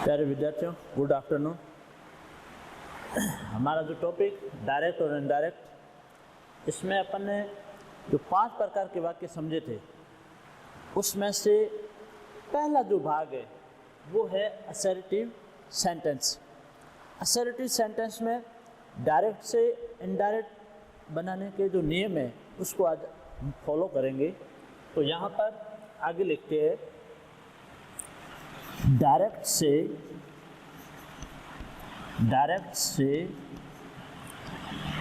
प्यारे विद्यार्थियों, good afternoon. हमारा जो टॉपिक डायरेक्ट और इनडायरेक्ट, इसमें अपन ने जो 5 प्रकार के वाक्य समझे थे, उसमें से पहला जो भाग है वो है असर्टिव सेंटेंस। असर्टिव सेंटेंस में डायरेक्ट से इनडायरेक्ट बनाने के जो नियम है उसको आज हम फॉलो करेंगे। तो यहाँ पर आगे लिखते हैं, डायरेक्ट से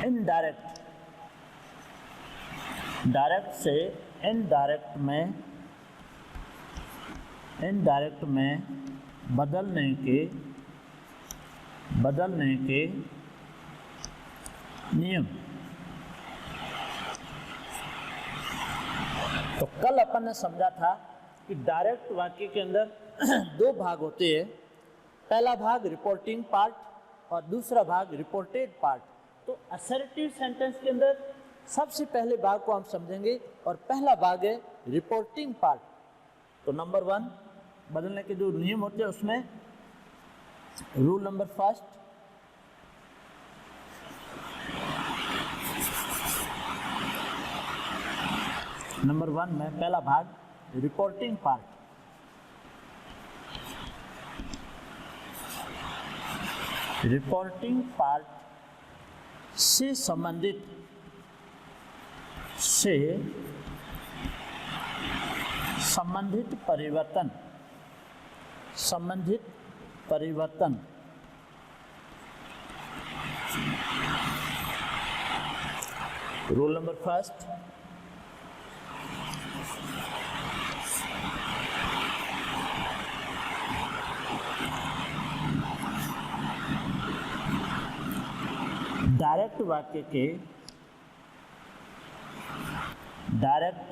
इनडायरेक्ट, डायरेक्ट से इनडायरेक्ट में बदलने के नियम। तो कल अपन ने समझा था कि डायरेक्ट वाक्य के अंदर 2 भाग होते हैं। पहला भाग रिपोर्टिंग पार्ट और दूसरा भाग रिपोर्टेड पार्ट। तो असर्टिव सेंटेंस के अंदर सबसे पहले भाग को हम समझेंगे और पहला भाग है रिपोर्टिंग पार्ट। तो नंबर 1 बदलने के जो नियम होते हैं उसमें रूल नंबर 1, नंबर 1 में पहला भाग रिपोर्टिंग पार्ट। रिपोर्टिंग पार्ट से संबंधित परिवर्तन रूल नंबर 1, डायरेक्ट वाक्य के डायरेक्ट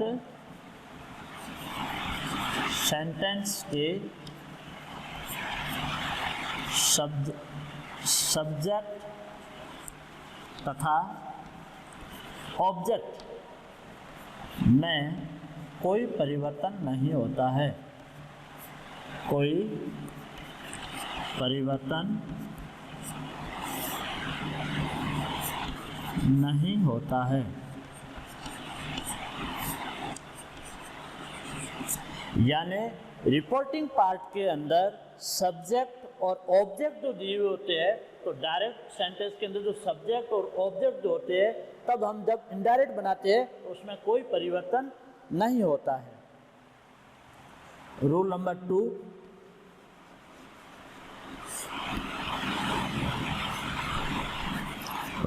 सेंटेंस के सब्जेक्ट तथा ऑब्जेक्ट में कोई परिवर्तन नहीं होता है। कोई परिवर्तन नहीं होता है। यानी रिपोर्टिंग पार्ट के अंदर सब्जेक्ट और ऑब्जेक्ट जो दिए हुए होते हैं, तो डायरेक्ट सेंटेंस के अंदर जो सब्जेक्ट और ऑब्जेक्ट जो होते हैं, तब हम जब इनडायरेक्ट बनाते हैं तो उसमें कोई परिवर्तन नहीं होता है। रूल नंबर 2,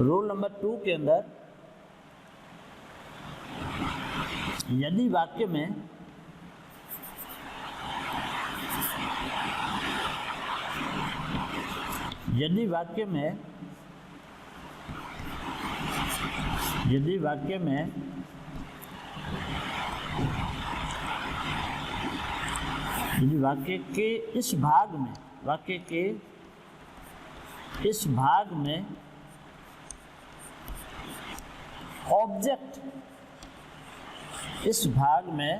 रूल नंबर 2 के अंदर यदि वाक्य में वाक्य के इस भाग में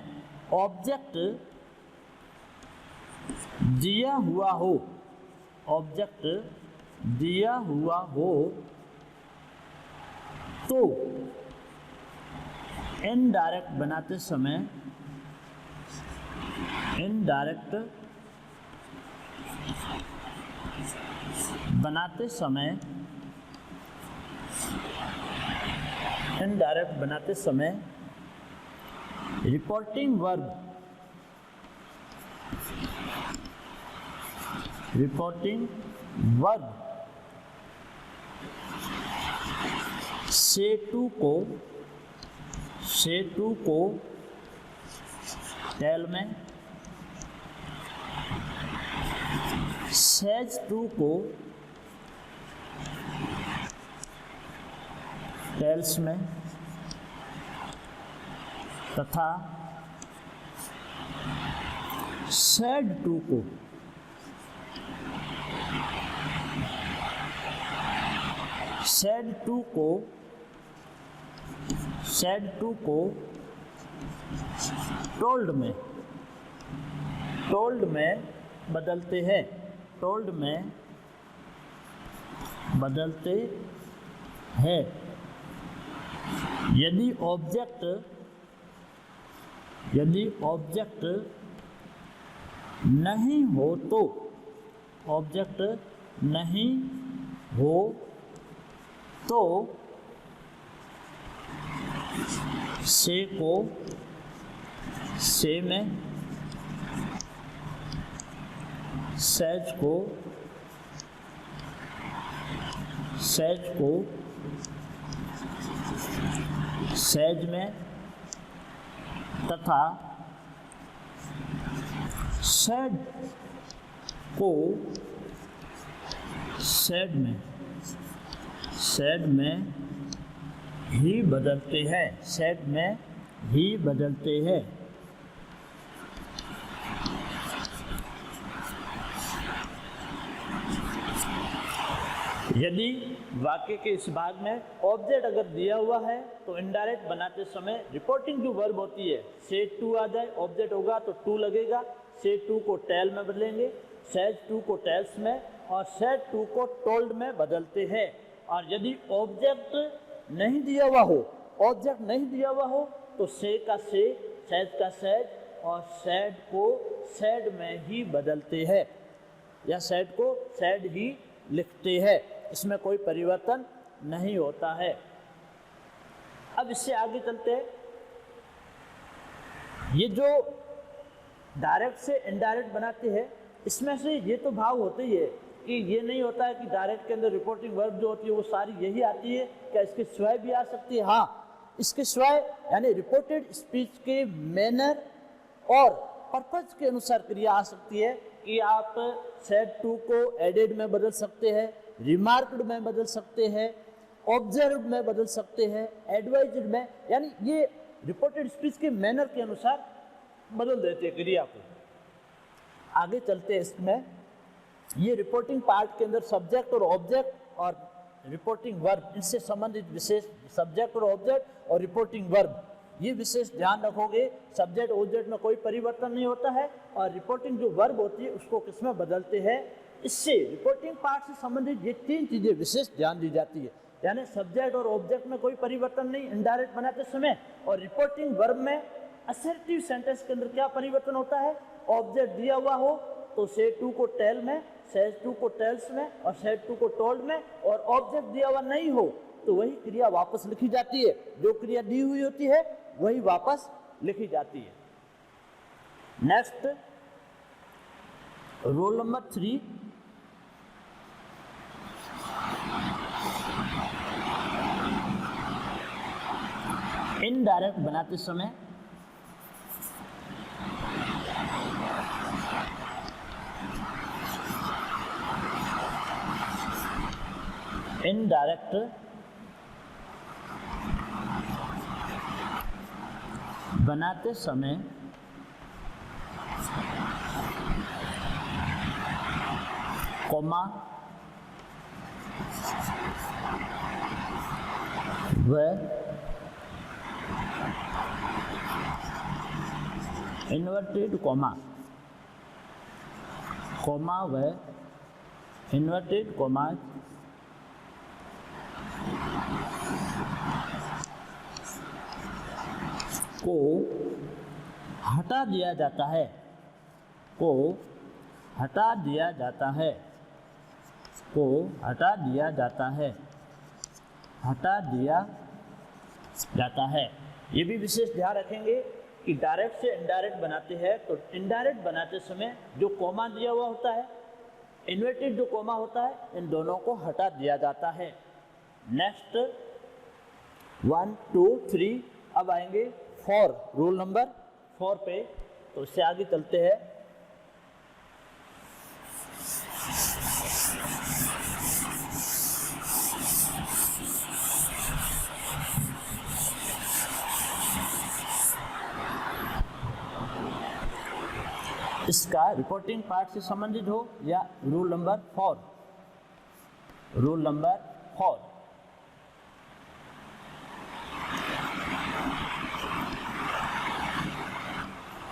ऑब्जेक्ट दिया हुआ हो तो इनडायरेक्ट बनाते समय रिपोर्टिंग वर्ब से टू को टेल में, सेज टू को टेल्स में तथा सेड टू को टोल्ड में बदलते हैं। टोल्ड में बदलते हैं। यदि ऑब्जेक्ट नहीं हो तो, ऑब्जेक्ट नहीं हो तो से को से में, सेज को सेज में तथा सेड को सेड में ही बदलते हैं। सेड में ही बदलते हैं। यदि वाक्य के इस भाग में ऑब्जेक्ट अगर दिया हुआ है तो इनडायरेक्ट बनाते समय रिपोर्टिंग जो वर्ब होती है, से टू आ जाए, ऑब्जेक्ट होगा तो टू लगेगा, से टू को टेल में बदलेंगे, सेज टू को टेल्स में और सेड टू को टोल्ड में बदलते हैं। और यदि ऑब्जेक्ट नहीं दिया हुआ हो तो से का से, सेज का सेज और सेड को सेड में ही बदलते हैं या सेड को सेड ही लिखते हैं। इसमें कोई परिवर्तन नहीं होता है। अब इससे आगे चलते हैं। ये जो डायरेक्ट से इनडायरेक्ट बनाते हैं, इसमें से ये तो भाव होते ही है कि ये नहीं होता है कि डायरेक्ट के अंदर रिपोर्टिंग वर्ब जो होती है वो सारी यही आती है। क्या इसके सिवाय भी आ सकती है? हाँ, इसके सिवाय यानी रिपोर्टेड स्पीच के मैनर और पर्पज के अनुसार क्रिया आ सकती है कि आप सेड टू को एडेड में बदल सकते हैं, रिमार्क्ड में बदल सकते हैं, ऑब्जर्व्ड में बदल सकते हैं, एडवाइज्ड में, यानी ये रिपोर्टेड स्पीच के मैनर के अनुसार बदल देते हैं क्रिया को। आगे चलते हैं। इसमें ये रिपोर्टिंग पार्ट के अंदर सब्जेक्ट और ऑब्जेक्ट और रिपोर्टिंग वर्ब, इनसे संबंधित विशेष सब्जेक्ट और ऑब्जेक्ट और रिपोर्टिंग वर्ब, ये विशेष ध्यान रखोगे। सब्जेक्ट ऑब्जेक्ट में कोई परिवर्तन नहीं होता है और रिपोर्टिंग जो वर्ब होती है उसको किसमें बदलते हैं। इससे रिपोर्टिंग पार्ट से संबंधित ये तीन चीज़ें विशेष ध्यान दी जाती है। यानी सब्जेक्ट और ऑब्जेक्ट में कोई परिवर्तन नहीं इनडायरेक्ट बनाते समय, और रिपोर्टिंग वर्ब में असर्टिव सेंटेंस के अंदर क्या परिवर्तन होता है। ऑब्जेक्ट दिया हुआ हो तो से टू को टेल में, सेज टू को टेल्स में और सेड टू को टोल्ड में, और ऑब्जेक्ट दिया हुआ नहीं हो तो वही क्रिया वापस लिखी जाती है। जो क्रिया दी हुई होती है वही वापस लिखी जाती है। नेक्स्ट, रोल नंबर 3, इनडायरेक्ट बनाते समय इनडायरेक्ट बनाते समय कॉमा व इन्वर्टेड कॉमा व इन्वर्टेड कॉमा को हटा दिया जाता है, को हटा दिया जाता है, को हटा दिया जाता है, हटा दिया जाता है। ये भी विशेष ध्यान रखेंगे कि डायरेक्ट से इनडायरेक्ट बनाते हैं तो इनडायरेक्ट बनाते समय जो कॉमा दिया हुआ होता है, इन्वर्टेड जो कॉमा होता है, इन दोनों को हटा दिया जाता है। नेक्स्ट 1 2 3, अब आएंगे 4, रूल नंबर 4 पे। तो इससे आगे चलते हैं। इसका रिपोर्टिंग पार्ट से संबंधित हो या rule number 4, rule number 4,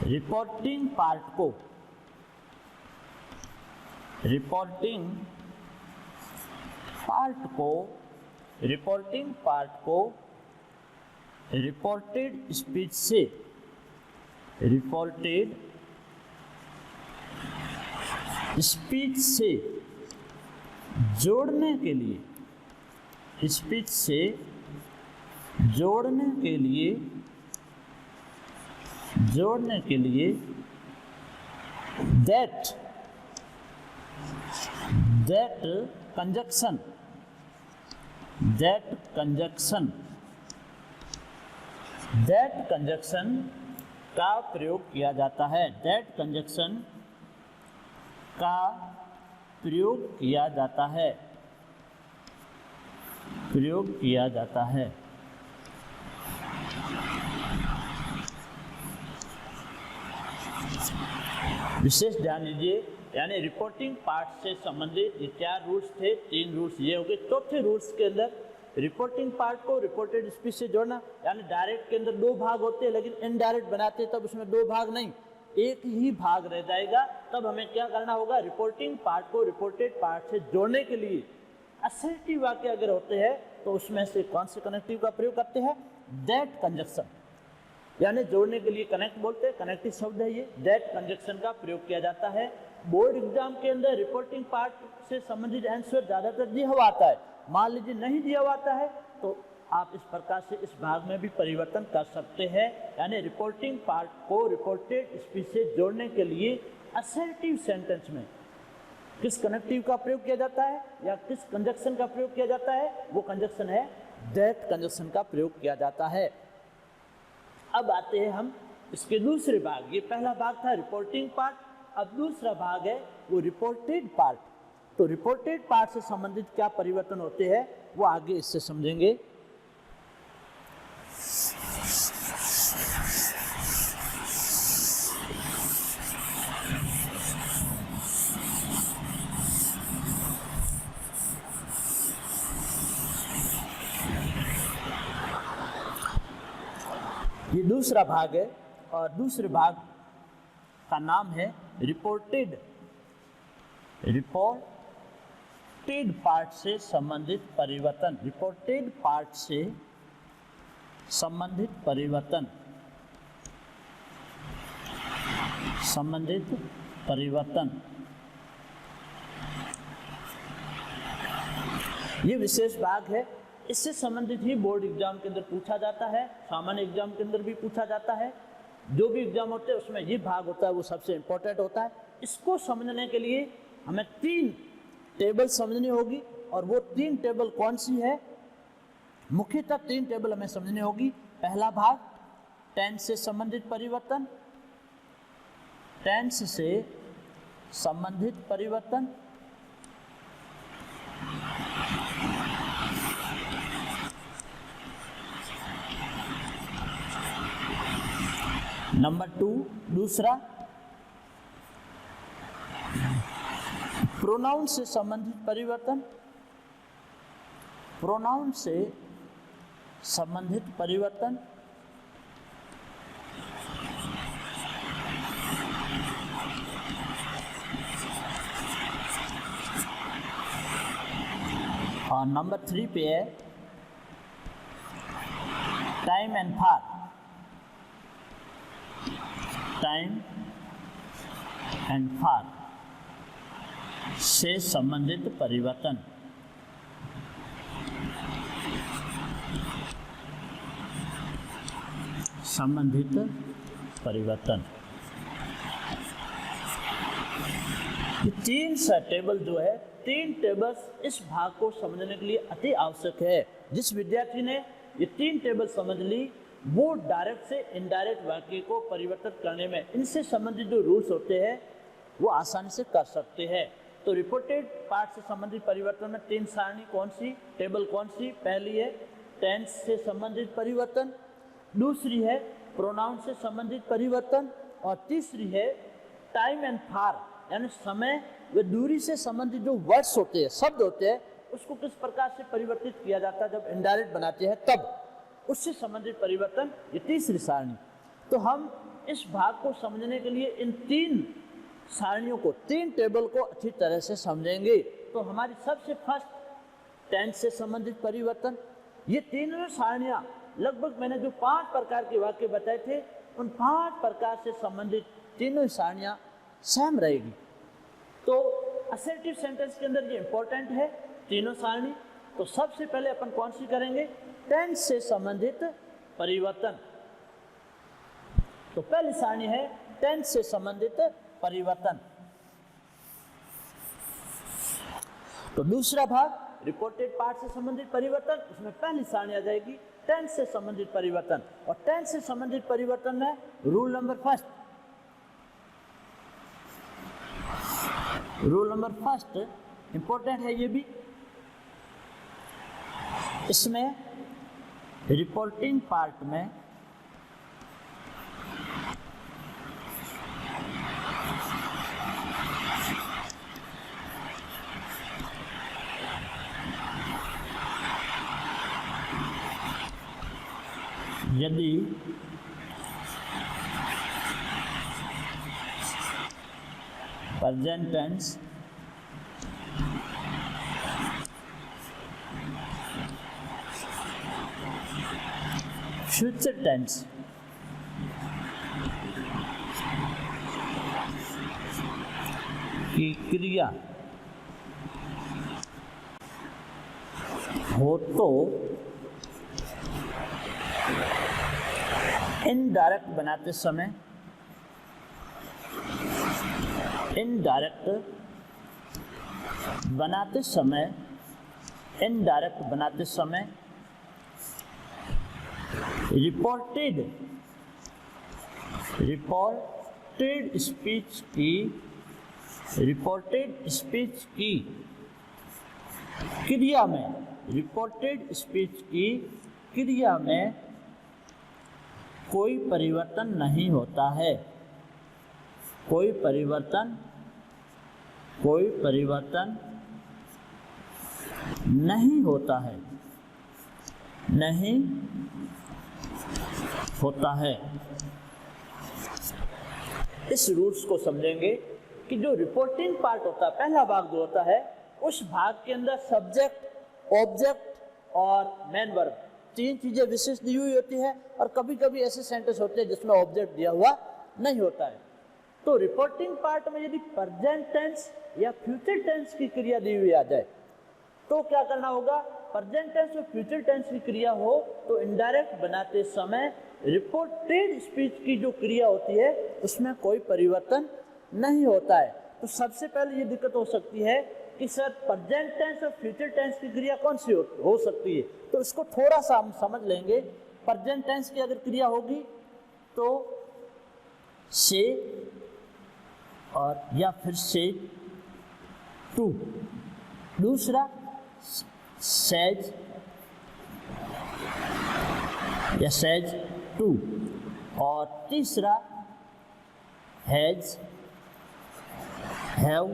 reporting part को रिपोर्टिंग पार्ट को रिपोर्टेड स्पीच से जोड़ने के लिए that conjunction का प्रयोग किया जाता है। that conjunction का प्रयोग किया जाता है। विशेष ध्यान दीजिए, यानी रिपोर्टिंग पार्ट से संबंधित ये 4 रूल्स थे, 3 रूल्स ये हो गए। चौथे रूल्स के अंदर रिपोर्टिंग पार्ट को रिपोर्टेड स्पीच से जोड़ना, यानी डायरेक्ट के अंदर 2 भाग होते हैं, लेकिन इनडायरेक्ट बनाते हैं तब उसमें 2 भाग नहीं, एक ही भाग रह जाएगा। तब हमें क्या करना होगा, रिपोर्टिंग पार्ट को रिपोर्टेड पार्ट से जोड़ने के लिए असर्टिव वाक्य अगर होते हैं तो उसमें से कौन से कनेक्टिव का प्रयोग करते हैं, दैट कंजक्शन, यानी जोड़ने के लिए कनेक्ट बोलते हैं, कनेक्टिव शब्द है ये, दैट कंजक्शन का प्रयोग किया जाता है। बोर्ड एग्जाम के अंदर रिपोर्टिंग पार्ट से संबंधित आंसर ज्यादातर दिया हुआ आता है। मान लीजिए नहीं दिया हुआ आता है तो आप इस प्रकार से इस भाग में भी परिवर्तन कर सकते हैं, यानी रिपोर्टिंग पार्ट को रिपोर्टेड स्पीच से जोड़ने के लिए असर्टिव सेंटेंस में किस कनेक्टिव का प्रयोग किया जाता है या किस कंजक्शन का प्रयोग किया जाता है, वो कंजक्शन है दैट कंजक्शन का प्रयोग किया जाता है। अब आते हैं हम इसके दूसरे भाग। ये पहला भाग था रिपोर्टिंग पार्ट, अब दूसरा भाग है वो रिपोर्टेड पार्ट। तो रिपोर्टेड पार्ट से संबंधित क्या परिवर्तन होते हैं वो आगे इससे समझेंगे। ये दूसरा भाग है और दूसरे भाग का नाम है रिपोर्टेड पार्ट से संबंधित परिवर्तन। रिपोर्टेड पार्ट से संबंधित परिवर्तन, ये विशेष भाग है। इससे संबंधित ही बोर्ड एग्जाम के अंदर पूछा जाता है, सामान्य एग्जाम के अंदर भी पूछा जाता है। जो भी एग्जाम होते हैं उसमें ये भाग होता है वो सबसे इम्पोर्टेंट होता है। इसको समझने के लिए हमें 3 टेबल समझनी होगी, और वो 3 टेबल कौन सी है, मुख्यतः 3 टेबल हमें समझनी होगी। पहला भाग टेंस से संबंधित परिवर्तन, नंबर 2 दूसरा प्रोनाउन से संबंधित परिवर्तन, और नंबर 3 पे है टाइम एंड फार से संबंधित परिवर्तन। ये 3 टेबल जो है, 3 टेबल्स इस भाग को समझने के लिए अति आवश्यक है। जिस विद्यार्थी ने ये 3 टेबल समझ ली वो डायरेक्ट से इनडायरेक्ट वाक्य को परिवर्तित करने में इनसे संबंधित जो रूल्स होते हैं वो आसानी से कर सकते हैं। तो रिपोर्टेड पार्ट से संबंधित परिवर्तन में 3 सारणी कौन सी, टेबल कौन सी, पहली है टेंस से संबंधित परिवर्तन, दूसरी है प्रोनाउन से संबंधित परिवर्तन, और तीसरी है टाइम एंड फार, यानी समय व दूरी से संबंधित जो वर्ड्स होते हैं, शब्द होते हैं, उसको किस प्रकार से परिवर्तित किया जाता है जब इनडायरेक्ट बनाते हैं तब, उससे संबंधित परिवर्तन, ये तीसरी सारणी। तो हम इस भाग को समझने के लिए इन 3 सारणियों को, 3 टेबल को अच्छी तरह से समझेंगे। तो हमारी सबसे फर्स्ट टेंस से संबंधित परिवर्तन, ये तीनों सारणियाँ लगभग मैंने जो 5 प्रकार के वाक्य बताए थे उन 5 प्रकार से संबंधित तीनों सारणियाँ सेम रहेगी। तो असर्टिव सेंटेंस के अंदर ये इंपॉर्टेंट है तीनों सारणी। तो सबसे पहले अपन कौन सी करेंगे, टेंस से संबंधित परिवर्तन। तो पहली सारणी है टेंस से संबंधित परिवर्तन। तो दूसरा भाग रिपोर्टेड पार्ट से संबंधित परिवर्तन, उसमें पहली सारणी आ जाएगी टेंस से संबंधित परिवर्तन। और टेंस से संबंधित परिवर्तन में रूल नंबर फर्स्ट इंपॉर्टेंट है ये भी। इसमें रिपोर्टिंग पार्ट में यदि प्रेजेंट टेंस फ्यूचर टेंस की क्रिया हो तो इनडायरेक्ट बनाते समय रिपोर्टेड स्पीच की क्रिया में कोई परिवर्तन नहीं होता है। कोई परिवर्तन नहीं होता है। इस रूल्स को समझेंगे कि जो रिपोर्टिंग पार्ट होता है, पहला भाग जो होता है, उस भाग के अंदर सब्जेक्ट, ऑब्जेक्ट और मेन वर्ब 3 चीजें विशेष दी हुई होती है। और कभी कभी ऐसे सेंटेंस होते हैं जिसमें ऑब्जेक्ट दिया हुआ नहीं होता है। तो रिपोर्टिंग पार्ट में यदि प्रेजेंट टेंस या फ्यूचर टेंस की क्रिया दी हुई आ जाए तो क्या करना होगा, प्रेजेंट टेंस और फ्यूचर टेंस की क्रिया हो तो इनडायरेक्ट बनाते समय रिपोर्टेड स्पीच की जो क्रिया होती है उसमें कोई परिवर्तन नहीं होता है। तो सबसे पहले ये दिक्कत हो सकती है कि सर प्रेजेंट टेंस और फ्यूचर टेंस की क्रिया कौन सी हो सकती है। तो इसको थोड़ा सा हम समझ लेंगे। प्रेजेंट टेंस की अगर क्रिया होगी तो से और या फिर से टू, दूसरा सेज या सेज टू, और तीसरा हैज, हैव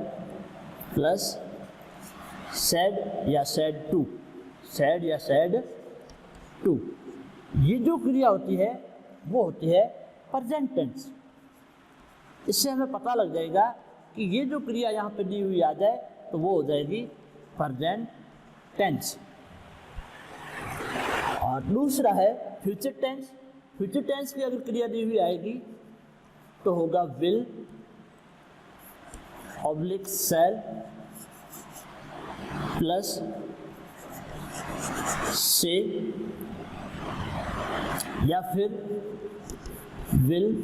प्लस सेड या सेड टू। ये जो क्रिया होती है वो होती है प्रेजेंट टेंस। इससे हमें पता लग जाएगा कि ये जो क्रिया यहाँ पे दी हुई आ जाए तो वो हो जाएगी प्रेजेंट टेंस। और दूसरा है फ्यूचर टेंस। फ्यूचर टेंस की अगर क्रिया दी हुई आएगी तो होगा विल ऑब्लिक शैल प्लस से या फिर will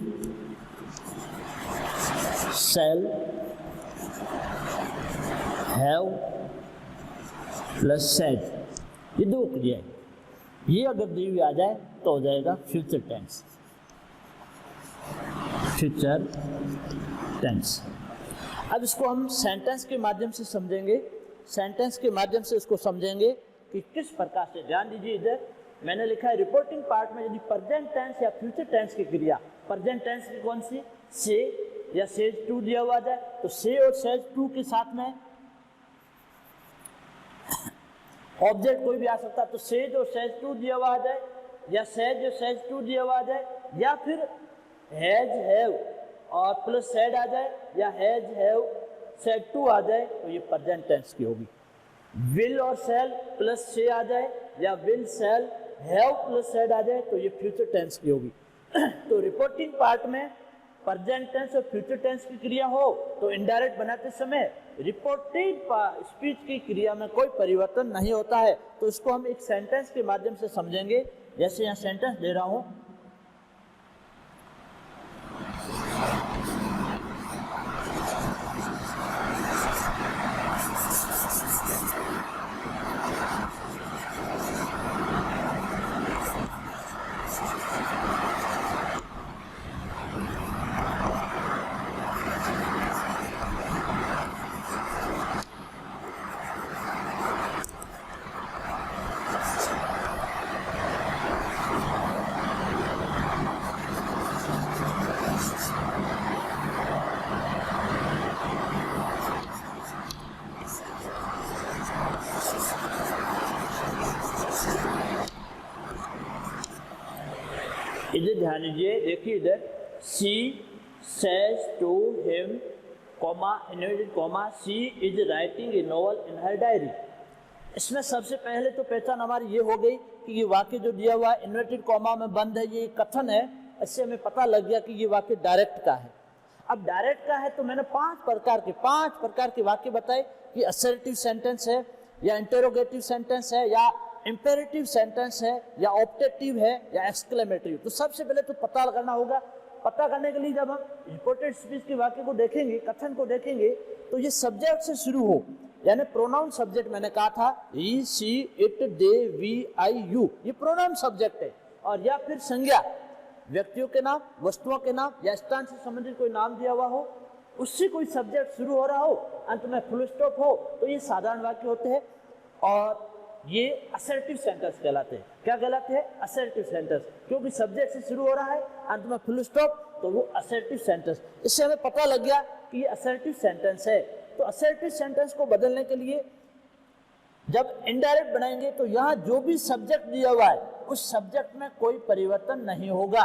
shall have plus said. ये 2 क्रिया है, ये अगर दी हुई आ जाए तो हो जाएगा फ्यूचर टेंस। अब इसको हम सेंटेंस के माध्यम से समझेंगे। सेंटेंस के माध्यम से इसको समझेंगे कि किस प्रकार से। ध्यान दीजिए, इधर मैंने लिखा है रिपोर्टिंग पार्ट में यदि प्रेजेंट टेंस या फ्यूचर टेंस की क्रिया, प्रेजेंट टेंस की कौन सी, से या सेज टू दिया हुआ जाए तो से और सेज टू के साथ में ऑब्जेक्ट कोई भी आ सकता है। तो सेज और सेज टू दिया हुआ आ जाए या सेज और सेज टू दिया हुआ आ जाए या फिर हैज, हैव और प्लस सेड आ जाए या हैज हैव सेड टू आ जाए तो ये प्रेजेंट टेंस की होगी। विल और शैल प्लस से आ जाए या will shall have plus said आ जाए तो ये फ्यूचर टेंस की होगी। तो रिपोर्टिंग पार्ट में प्रेजेंट टेंस और फ्यूचर टेंस की क्रिया हो तो इनडायरेक्ट बनाते समय रिपोर्टेड स्पीच की क्रिया में कोई परिवर्तन नहीं होता है। तो इसको हम एक सेंटेंस के माध्यम से समझेंगे। जैसे यहाँ सेंटेंस दे रहा हूं, इधर ध्यान दीजिए, देखिए इधर she says to him comma inverted comma she is writing a novel in her diary. इसमें सबसे पहले तो पहचान हमारी ये हो गई कि ये वाक्य जो दिया हुआ है इनवर्टेड कॉमा में बंद है, ये कथन है। इससे हमें पता लग गया कि ये वाक्य डायरेक्ट का है। अब डायरेक्ट का है तो मैंने पांच प्रकार के वाक्य बताए कि असर्टिव सेंटेंस है या इंटरोगेटिव सेंटेंस है या इंपेरेटिव सेंटेंस है या ऑप्टेटिव है या एक्सक्लेमेटरी। तो सबसे पहले तो पता करना होगा। पता करने के लिए जब हम रिपोर्टेड स्पीच के वाक्य को देखेंगे, कथन को देखेंगे, तो ये सब्जेक्ट से शुरू हो, यानी प्रोनाउन सब्जेक्ट मैंने कहा था he she it they we I you, ये प्रोनाउन सब्जेक्ट है। और या फिर संज्ञा, व्यक्तियों के नाम, वस्तुओं के नाम या स्थान से संबंधित कोई नाम दिया हुआ हो, उससे कोई सब्जेक्ट शुरू हो रहा हो, अंत में फुल स्टॉप हो, तो ये साधारण वाक्य होते हैं और ये असर्टिव सेंटेंस कहलाते हैं। क्या कहलाते हैं? असर्टिव सेंटेंस, क्योंकि सब्जेक्ट से शुरू हो रहा है, अंत में फुल स्टॉप, तो वो असर्टिव सेंटेंस। इससे हमें पता लग गया कि ये असर्टिव सेंटेंस है। तो असर्टिव सेंटेंस को बदलने के लिए जब इनडायरेक्ट बनाएंगे तो यहाँ जो भी सब्जेक्ट दिया हुआ है उस सब्जेक्ट में कोई परिवर्तन नहीं होगा।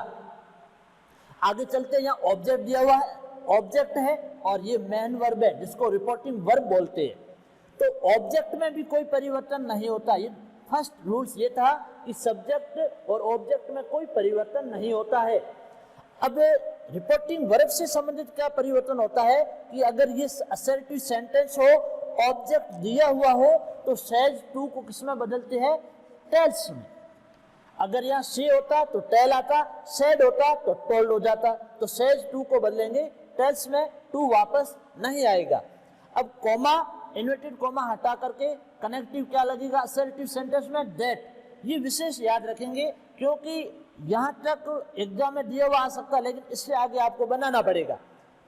आगे चलते हैं, यहाँ ऑब्जेक्ट दिया हुआ है, ऑब्जेक्ट है और ये मेन वर्ब है जिसको रिपोर्टिंग वर्ब बोलते हैं। तो ऑब्जेक्ट में भी कोई परिवर्तन नहीं होता। ये फर्स्ट रूल्स ये था कि सब्जेक्ट और ऑब्जेक्ट में कोई परिवर्तन नहीं होता है। अब रिपोर्टिंग वर्ब से संबंधित क्या परिवर्तन होता है कि अगर ये असर्टिव सेंटेंस हो, ऑब्जेक्ट दिया हुआ हो, तो सेज टू को किसमें बदलते हैं? टेल्स में। अगर यहाँ से होता तो टेल आता, सेड होता तो टोल्ड हो जाता। तो सेज टू को बदलेंगे टेल्स में, टू वापस नहीं आएगा। अब कॉमा, इन्वर्टेड कॉमा हटा करके कनेक्टिव क्या लगेगा असर्टिव सेंटेंस में? दैट। ये विशेष याद रखेंगे क्योंकि यहाँ तक एग्जाम में दिया हुआ आ सकता है, लेकिन इससे आगे आपको बनाना पड़ेगा।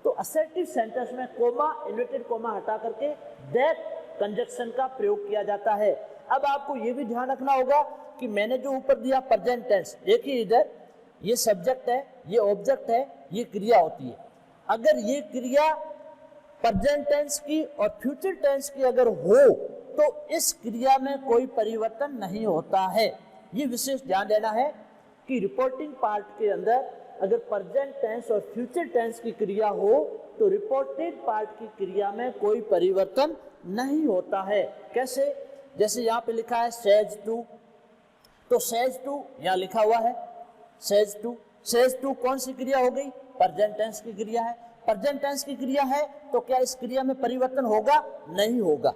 तो असर्टिव सेंटेंस में कॉमा, इन्वर्टेड कॉमा हटा करके दैट कंजक्शन का प्रयोग किया जाता है। अब आपको ये भी ध्यान रखना होगा कि मैंने जो ऊपर दिया प्रेजेंट टेंस, देखिए इधर ये सब्जेक्ट है, ये ऑब्जेक्ट है, ये क्रिया होती है। अगर ये क्रिया प्रेजेंट टेंस की और फ्यूचर टेंस की अगर हो तो इस क्रिया में कोई परिवर्तन नहीं होता है। ये विशेष ध्यान देना है कि रिपोर्टिंग पार्ट के अंदर अगर प्रेजेंट टेंस और फ्यूचर टेंस की क्रिया हो तो रिपोर्टेड पार्ट की क्रिया में कोई परिवर्तन नहीं होता है। कैसे? जैसे यहाँ पे लिखा है सेज टू, तो सेज टू यहाँ लिखा हुआ है सेज टू। सेज टू कौन सी क्रिया हो गई? प्रेजेंट टेंस की क्रिया है। प्रेजेंट टेंस की क्रिया है तो क्या इस क्रिया में परिवर्तन होगा? नहीं होगा।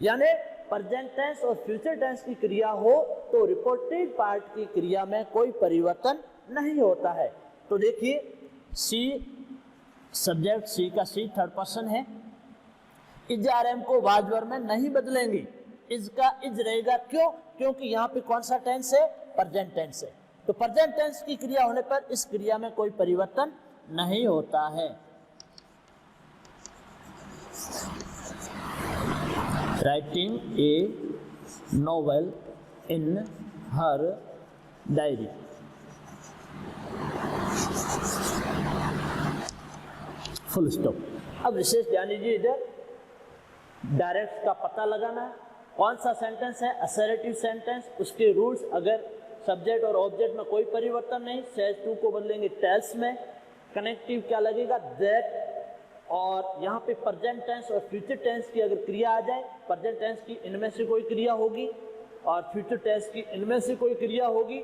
यानी प्रेजेंट टेंस और फ्यूचर टेंस की क्रिया हो तो रिपोर्टेड पार्ट की क्रिया में कोई परिवर्तन नहीं होता है। तो देखिए सी सब्जेक्ट, सी का सी थर्ड पर्सन है। इज आर एम को वाज वर्ब में नहीं बदलेंगे, इज का इज रहेगा। क्यों? क्योंकि यहाँ पे कौन सा टेंस है? प्रेजेंट टेंस है। तो प्रेजेंट टेंस की क्रिया होने पर इस क्रिया में कोई परिवर्तन नहीं होता है। Writing a novel in her diary. Full stop. अब विशेष ध्यान दीजिए, इधर डायरेक्ट का पता लगाना है। कौन सा सेंटेंस है? Assertive sentence. उसके रूल्स, अगर सब्जेक्ट और ऑब्जेक्ट में कोई परिवर्तन नहीं, सेज टू को बदलेंगे टेल्स में। कनेक्टिव क्या लगेगा, दैट। और यहाँ पे प्रेजेंट टेंस और फ्यूचर टेंस की अगर क्रिया आ जाए, प्रेजेंट टेंस की इनमें से कोई क्रिया होगी और फ्यूचर टेंस की इनमें से कोई क्रिया होगी,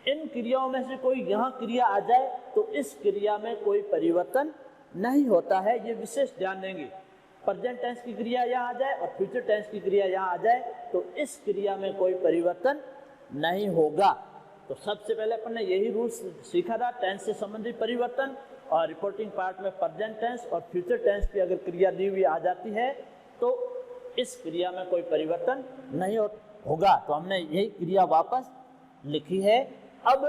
इन क्रियाओं में से कोई यहाँ क्रिया आ जाए तो इस क्रिया में कोई परिवर्तन नहीं होता है, ये विशेष ध्यान देंगे। प्रेजेंट टेंस की क्रिया यहाँ आ जाए और फ्यूचर टेंस की क्रिया यहाँ आ जाए तो इस क्रिया में कोई परिवर्तन नहीं होगा। तो सबसे पहले अपन ने यही रूल सीखा था, टेंस से संबंधित परिवर्तन, और रिपोर्टिंग पार्ट में प्रेजेंट टेंस और फ्यूचर टेंस की अगर क्रिया दी हुई आ जाती है तो इस क्रिया में कोई परिवर्तन नहीं होगा। तो हमने यही क्रिया वापस लिखी है। अब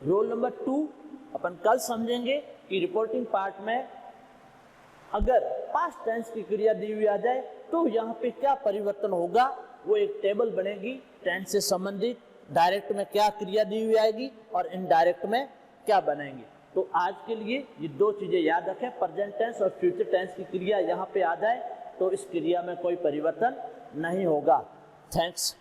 रोल नंबर 2 अपन कल समझेंगे कि रिपोर्टिंग पार्ट में अगर पास्ट टेंस की क्रिया दी हुई आ जाए तो यहाँ पे क्या परिवर्तन होगा, वो एक टेबल बनेगी टेंस से संबंधित, डायरेक्ट में क्या क्रिया दी हुई आएगी और इनडायरेक्ट में क्या बनेंगे। तो आज के लिए ये 2 चीजें याद रखें, प्रेजेंट टेंस और फ्यूचर टेंस की क्रिया यहाँ पे आ जाए तो इस क्रिया में कोई परिवर्तन नहीं होगा। थैंक्स।